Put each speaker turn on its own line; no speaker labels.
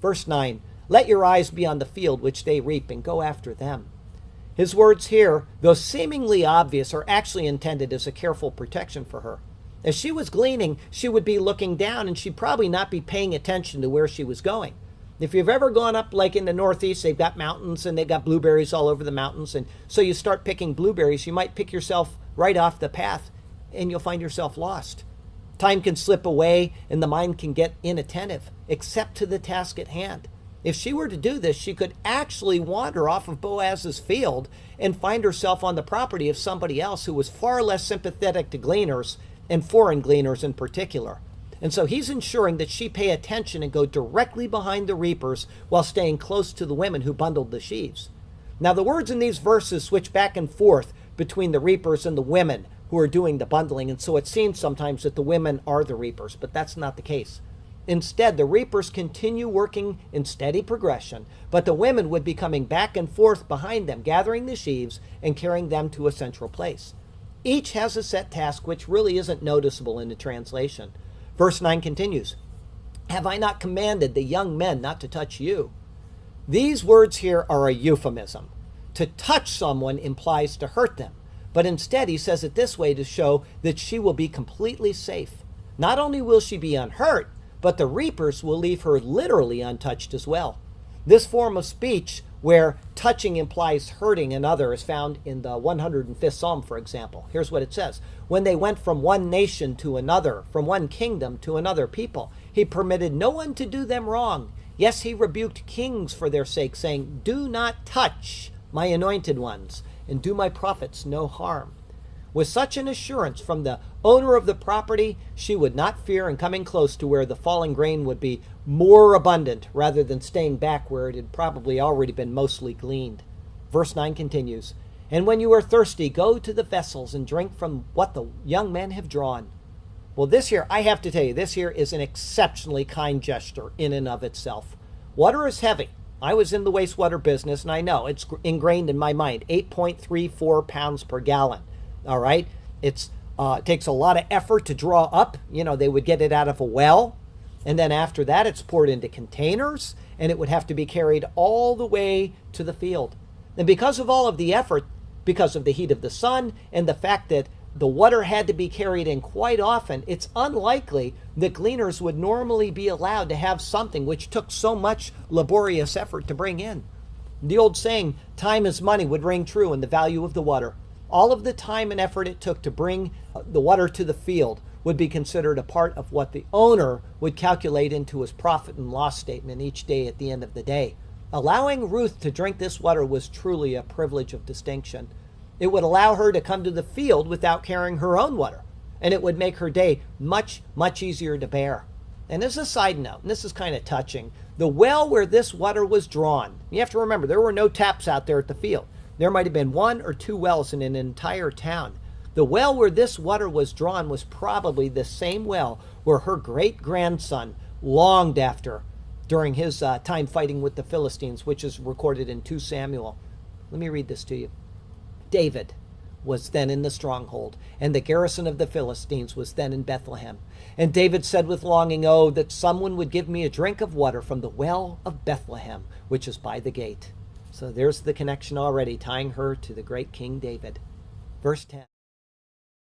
Verse 9, let your eyes be on the field which they reap, and go after them. His words here, though seemingly obvious, are actually intended as a careful protection for her. As she was gleaning, she would be looking down, and she'd probably not be paying attention to where she was going. If you've ever gone up, like in the Northeast, they've got mountains and they've got blueberries all over the mountains. And so you start picking blueberries, you might pick yourself right off the path and you'll find yourself lost. Time can slip away and the mind can get inattentive, except to the task at hand. If she were to do this, she could actually wander off of Boaz's field and find herself on the property of somebody else who was far less sympathetic to gleaners, and foreign gleaners in particular. And so he's ensuring that she pay attention and go directly behind the reapers while staying close to the women who bundled the sheaves. Now, the words in these verses switch back and forth between the reapers and the women who are doing the bundling, and so it seems sometimes that the women are the reapers, but that's not the case. Instead, the reapers continue working in steady progression, but the women would be coming back and forth behind them, gathering the sheaves and carrying them to a central place. Each has a set task which really isn't noticeable in the translation. Verse 9 continues, have I not commanded the young men not to touch you? These words here are a euphemism. To touch someone implies to hurt them, but instead he says it this way to show that she will be completely safe. Not only will she be unhurt, but the reapers will leave her literally untouched as well. This form of speech, where touching implies hurting another, is found in the 105th Psalm, for example. Here's what it says. When they went from one nation to another, from one kingdom to another people, he permitted no one to do them wrong. Yes, he rebuked kings for their sake, saying, do not touch my anointed ones, and do my prophets no harm. With such an assurance from the owner of the property, she would not fear in coming close to where the falling grain would be more abundant, rather than staying back where it had probably already been mostly gleaned. Verse 9 continues, and when you are thirsty, go to the vessels and drink from what the young men have drawn. Well, this here, I have to tell you, this here is an exceptionally kind gesture in and of itself. Water is heavy. I was in the wastewater business, and I know it's ingrained in my mind, 8.34 pounds per gallon. All right, it takes a lot of effort to draw up. You know, they would get it out of a well, and then after that, it's poured into containers, and it would have to be carried all the way to the field. And because of all of the effort, because of the heat of the sun, and the fact that the water had to be carried in quite often, it's unlikely that gleaners would normally be allowed to have something which took so much laborious effort to bring in. The old saying, time is money, would ring true in the value of the water. All of the time and effort it took to bring the water to the field would be considered a part of what the owner would calculate into his profit and loss statement each day at the end of the day. Allowing Ruth to drink this water was truly a privilege of distinction. It would allow her to come to the field without carrying her own water, and it would make her day much, much easier to bear. And as a side note, and this is kind of touching, the well where this water was drawn, you have to remember there were no taps out there at the field. There might have been 1 or 2 wells in an entire town. The well where this water was drawn was probably the same well where her great-grandson longed after during his time fighting with the Philistines, which is recorded in 2 Samuel. Let me read this to you. David was then in the stronghold, and the garrison of the Philistines was then in Bethlehem. And David said with longing, oh, that someone would give me a drink of water from the well of Bethlehem, which is by the gate. So there's the connection already, tying her to the great King David. Verse 10.